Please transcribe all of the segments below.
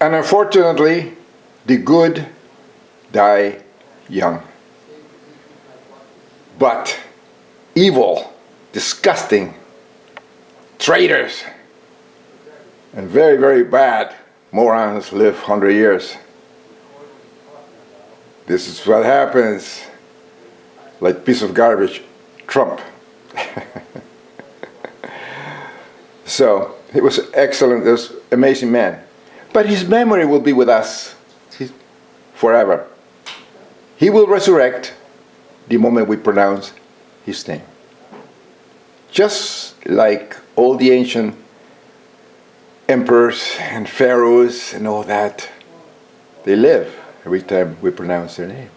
And unfortunately, the good die young. But evil, disgusting, traitors, and very, very bad morons live 100 years. This is what happens. Like piece of garbage, Trump. So, he was excellent, he was an amazing man. But his memory will be with us forever. He will resurrect the moment we pronounce his name. Just like all the ancient emperors and pharaohs and all that, they live every time we pronounce their name.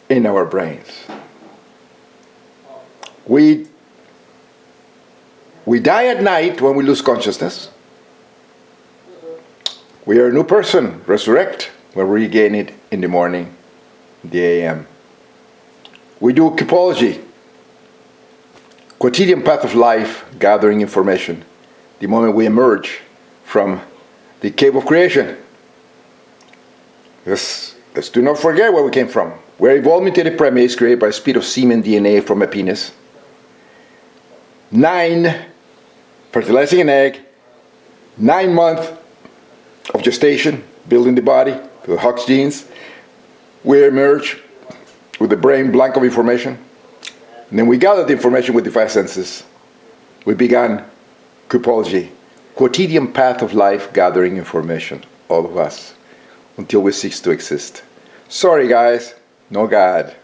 In our brains. We die at night when we lose consciousness. We are a new person, resurrect when we regain it in the morning, the AM. We do typology, quotidian path of life, gathering information, the moment we emerge from the cave of creation. Let's do not forget where we came from. We're evolved mutated primates created by the speed of semen DNA from a penis. 9, fertilizing an egg, 9 months of gestation, building the body, the Hox genes. We emerge with the brain blank of information. And then we gather the information with the 5 senses. We began typology, quotidian path of life, gathering information, all of us, until we cease to exist. Sorry guys, no God.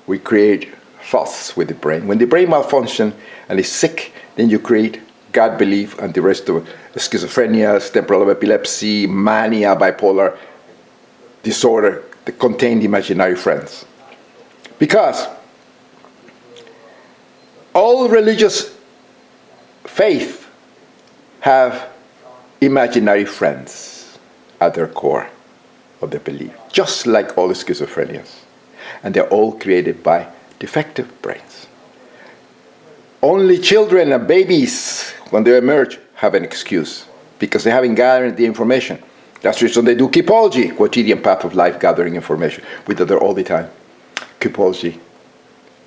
We create thoughts with the brain. When the brain malfunctions and is sick, then you create God belief and the rest of schizophrenia, temporal epilepsy, mania, bipolar disorder that contain imaginary friends. Because all religious faith have imaginary friends at their core of their belief, just like all the schizophrenias. And they're all created by defective brains. Only children and babies, when they emerge, have an excuse because they haven't gathered the information. That's the reason they do typology, quotidian path of life, gathering information. We do that all the time. Typology.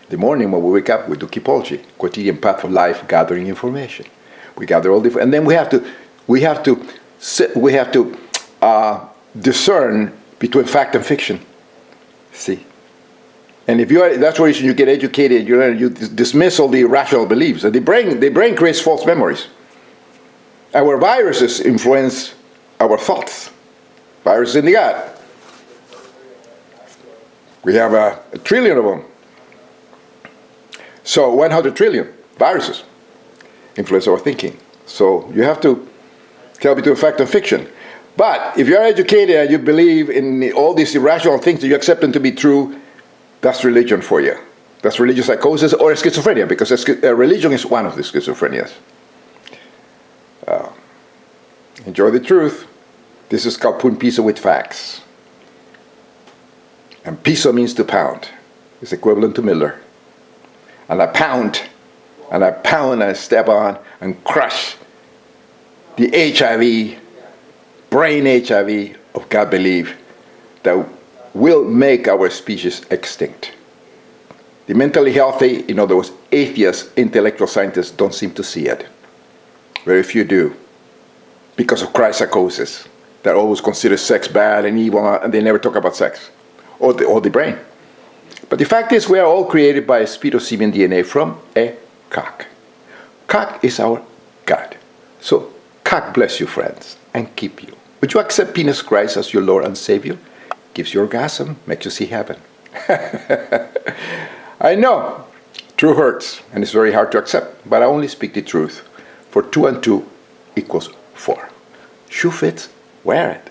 The morning when we wake up, we do typology, quotidian path of life, gathering information. We gather all the, and then we have to discern between fact and fiction. See. And if that's the reason you get educated, you dismiss all the irrational beliefs. And the brain creates false memories. Our viruses influence our thoughts. Viruses in the gut. We have a trillion of them. So 100 trillion viruses influence our thinking. So you have to tell between fact and fiction. But if you're educated and you believe in all these irrational things that you accept them to be true, that's religion for you. That's religious psychosis or schizophrenia, because religion is one of the schizophrenias. Enjoy the truth. This is Calpurnpiso with facts. And piso means to pound. It's equivalent to Miller. And I pound, and I step on and crush the HIV, brain HIV of God belief that will make our species extinct. The mentally healthy, in other words, atheists, intellectual scientists don't seem to see it. Very few do, because of Christ psychosis. They always consider sex bad and evil, and they never talk about sex or the brain. But the fact is, we are all created by a speed of semen DNA from a cock. Cock is our God. So, cock bless you, friends, and keep you. Would you accept penis Christ as your Lord and Savior? Gives you orgasm, makes you see heaven. I know, true hurts, and it's very hard to accept, but I only speak the truth. For 2 and 2 equals 4. Shoe fits, wear it.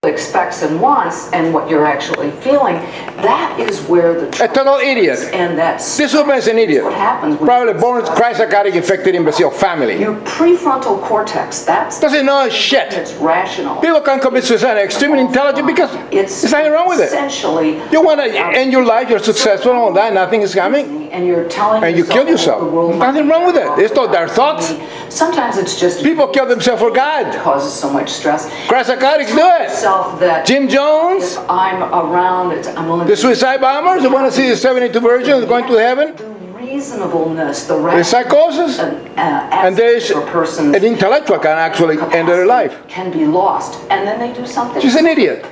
Expects and wants and what you're actually feeling, that is where the a total idiot. And that's this woman is an idiot. What happens when probably born Christ-psychotic infected imbecile family. Your prefrontal cortex, doesn't know shit. It's rational. People can't commit suicide. They're extremely intelligent because there's nothing wrong with it. Essentially, you want to end your life, you're successful, and all that, nothing is coming. And you're telling and you kill yourself. Nothing wrong with it. It's not their thoughts. Sometimes it's just People kill themselves for God. causes so much stress. Crash-psychotics do it. Self that Jim Jones, if I'm around, I'm only the suicide bombers, the want to see the 72 virgins going to heaven. the reasonableness, the There's psychosis, and there's a person an intellectual can actually end their life. can be lost, and then they do something She's an idiot.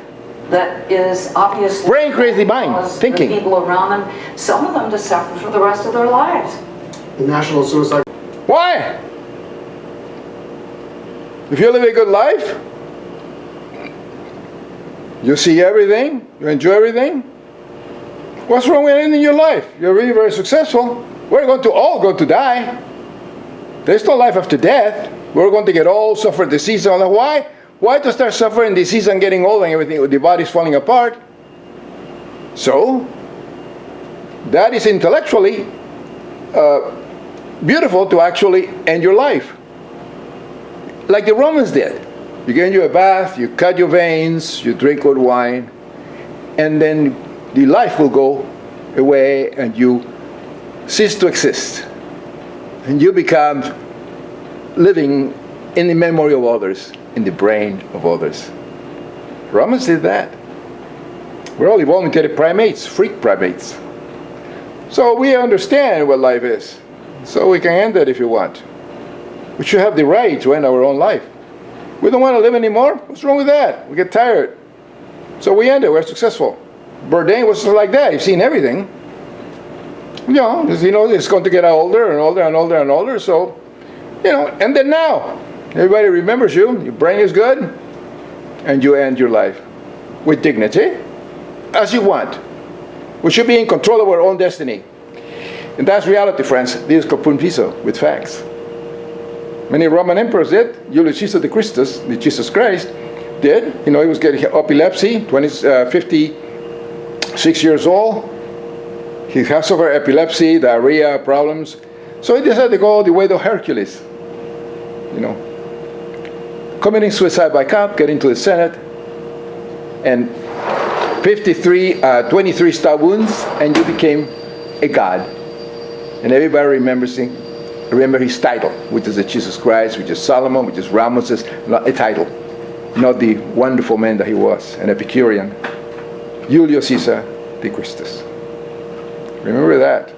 that is obviously Brain crazy mind, cause thinking. the people around them, some of them, to suffer for the rest of their lives. The National Suicide. Why? If you live a good life, you see everything, you enjoy everything, what's wrong with anything in your life? You're really very successful. We're going to all go to die. There's no life after death. We're going to get old, suffer disease, and all that. Why? Why to start suffering disease and getting old and everything? The body's falling apart. So, that is intellectually beautiful to actually end your life. Like the Romans did. You get into a bath, you cut your veins, you drink good wine, and then the life will go away and you cease to exist. And you become living in the memory of others, in the brain of others. Romans did that. We're all mutated primates, freak primates. So we understand what life is. So we can end it if you want. We should have the right to end our own life. We don't want to live anymore. What's wrong with that? We get tired. So we end it. We're successful. Bourdain was like that. He's seen everything. You know, it's going to get older and older and older and older. So, end it now. Everybody remembers you. Your brain is good. And you end your life with dignity, as you want. We should be in control of our own destiny. And that's reality, friends. This is Calpurnpiso with facts. Many Roman emperors did. Julius Caesar the Christus, the Jesus Christ, did. He was getting epilepsy, 56 years old. He has suffered epilepsy, diarrhea, problems. So he decided to go the way of Hercules. Committing suicide by cop, getting to the Senate, and 23 stab wounds, and you became a god. And everybody remembers him. Remember his title, which is the Jesus Christ, which is Solomon, which is Ramesses, not a title, not the wonderful man that he was, an Epicurean. Julius Caesar the Christus. Remember that.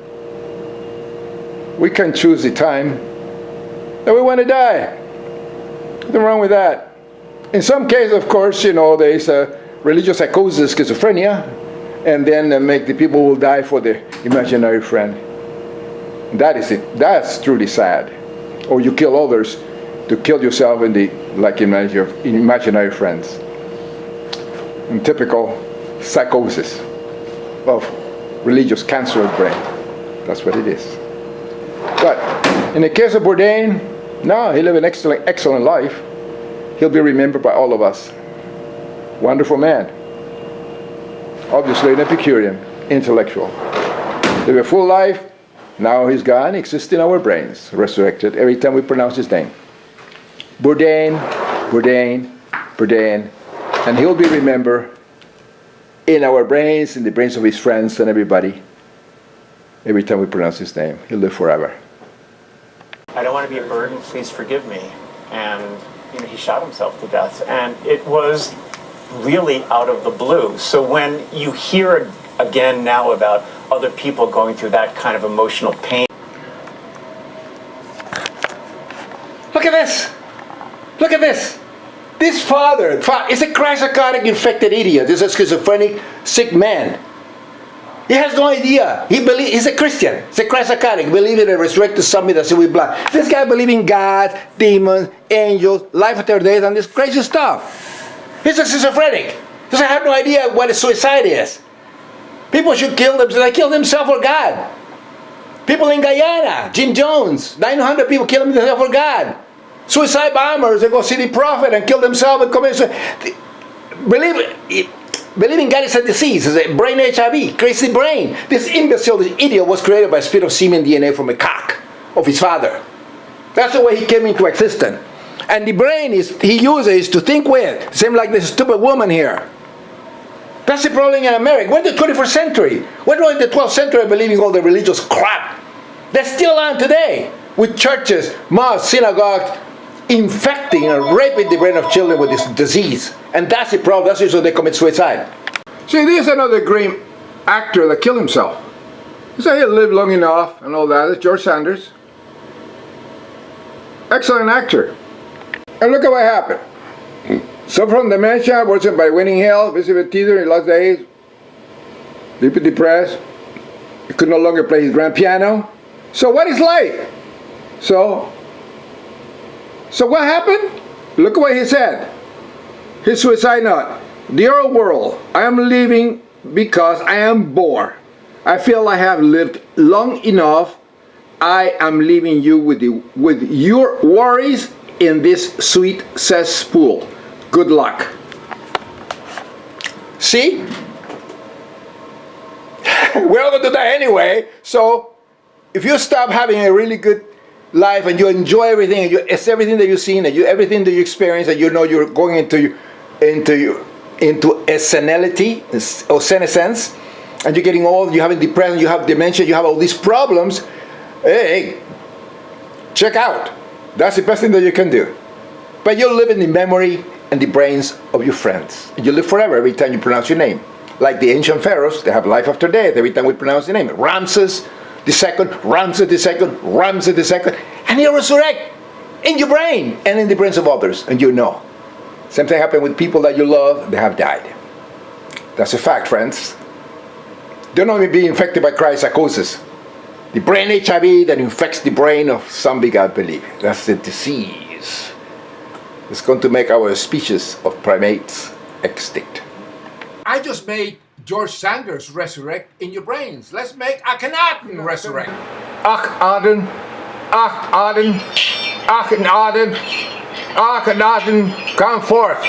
We can choose the time that we want to die. Nothing wrong with that. In some cases, of course, there's religious psychosis, schizophrenia, and then make the people will die for their imaginary friend. That is it. That's truly sad. Or you kill others to kill yourself in imaginary friends. And typical psychosis of religious cancer of brain. That's what it is. But in the case of Bourdain, no, he lived an excellent life. He'll be remembered by all of us. Wonderful man. Obviously an Epicurean, intellectual. Lived a full life. Now he's gone, exists in our brains, resurrected every time we pronounce his name. Bourdain, Bourdain, Bourdain. And he'll be remembered in our brains, in the brains of his friends and everybody. Every time we pronounce his name, he'll live forever. I don't want to be a burden, please forgive me. And he shot himself to death. And it was really out of the blue. So when you hear again now about other people going through that kind of emotional pain. Look at this. Look at this. This father is a crash-psychotic infected idiot. He's a schizophrenic, sick man. He has no idea. He's a Christian. He's a crash-psychotic. Believe in a resurrected something that's with blood. This guy believes in God, demons, angels, life after death, and this crazy stuff. He's a schizophrenic. He doesn't have no idea what a suicide is. People should kill themselves. They kill themselves for God. People in Guyana, Jim Jones, 900 people kill themselves for God. Suicide bombers, they go see the prophet and kill themselves and commit suicide. Believing God is a disease, it's a brain HIV, crazy brain. This imbecile, this idiot was created by a spit of semen DNA from a cock of his father. That's the way he came into existence. And the brain he uses to think with, same like this stupid woman here. That's the problem in America. We're in the 21st century. We're in the 12th century believing all the religious crap. They're still on today. with churches, mosques, synagogues, infecting and raping the brain of children with this disease. And that's the problem. That's the reason they commit suicide. See, this is another great actor that killed himself. He said he lived long enough and all that. It's George Sanders. Excellent actor. And look at what happened. Suffered from dementia, worsened by winning health, visible teether in his last days, deeply depressed. He could no longer play his grand piano. So what is life? So what happened? Look at what he said. His suicide note. Dear world, I am leaving because I am bored. I feel I have lived long enough. I am leaving you with your worries in this sweet cesspool. Good luck. See? We're all going to die anyway. So if you stop having a really good life and you enjoy everything, and it's everything that you've seen, and everything that you experience, and you know you're going into a senility or senescence, and you're getting old, you're having depression, you have dementia, you have all these problems, hey, check out. That's the best thing that you can do. But you'll live in the memory and the brains of your friends. You live forever every time you pronounce your name. Like the ancient pharaohs, they have life after death every time we pronounce the name. Ramses II, Ramses II, Ramses II, and he'll resurrect in your brain and in the brains of others, and you know. Same thing happened with people that you love, they have died. That's a fact, friends. Don't only be infected by cryptochromatosis. The brain HIV that infects the brain of some God believe. That's the disease. It's going to make our species of primates extinct. I just made George Sanders resurrect in your brains. Let's make Akhenaten resurrect. Akhenaten, Akhenaten, Akhenaten, Akhenaten, come forth.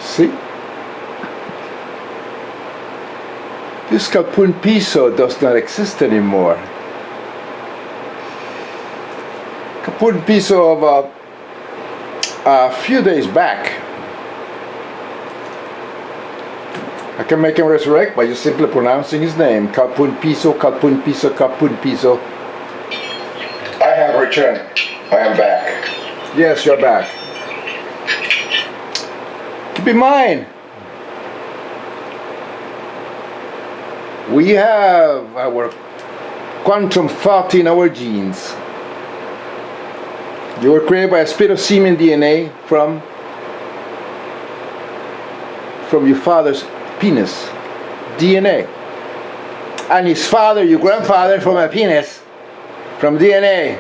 See? This Calpurnpiso does not exist anymore. Calpurnpiso of a few days back. I can make him resurrect by just simply pronouncing his name. Calpurnpiso, Calpurnpiso, Calpurnpiso. I have returned. I am back. Yes, you're back. Keep in mind, we have our quantum thought in our genes. You were created by a spit of semen DNA from your father's penis DNA, and his father, your grandfather, from a penis, from DNA,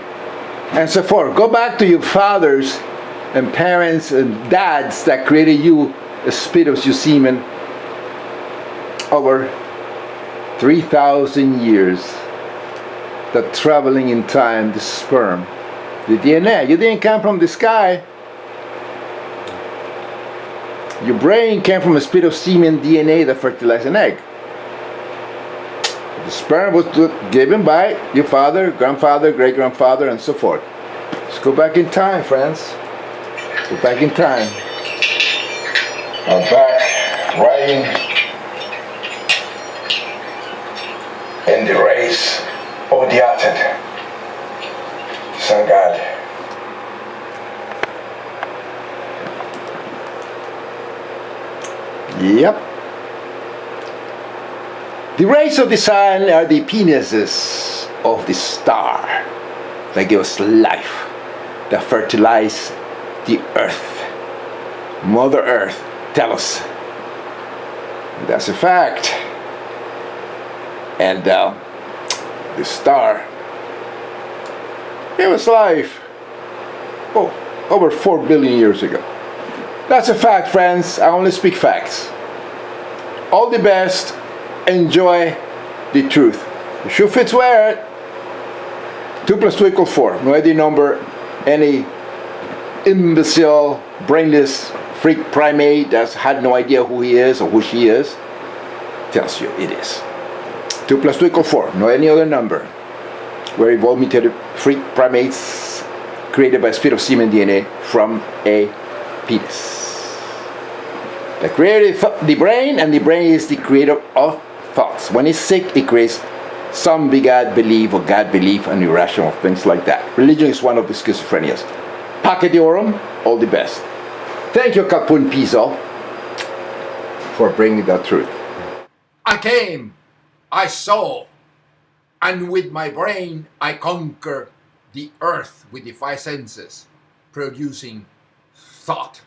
and so forth. Go back to your fathers and parents and dads that created you, a spit of your semen, over 3,000 years, that traveling in time, the sperm, the DNA. You didn't come from the sky. Your brain came from a spit of semen DNA that fertilized an egg. The sperm was given by your father, grandfather, great-grandfather, and so forth. Let's go back in time, friends. Go back in time. I'm back riding in the race of the Aten. Sun God. Yep. The rays of the sun are the penises of the star that give us life, that fertilize the earth. Mother Earth, tell us. That's a fact. And the star gave us life over 4 billion years ago. That's a fact, friends. I only speak facts. All the best. Enjoy the truth. The shoe fits where? 2 plus 2 equals 4. No any number, any imbecile, brainless freak primate that's had no idea who he is or who she is tells you it is. 2 plus 2 equals 4. No any other number. We're evolved mutated freak primates created by speed of semen DNA from a penis. The creator the brain, and the brain is the creator of thoughts. When it's sick, it creates some begat belief or God belief and irrational things like that. Religion is one of the schizophrenias. Packet Diorum, all the best. Thank you, Calpurnpiso, for bringing that truth. I came, I saw, and with my brain I conquer the earth with the 5 senses, producing thought.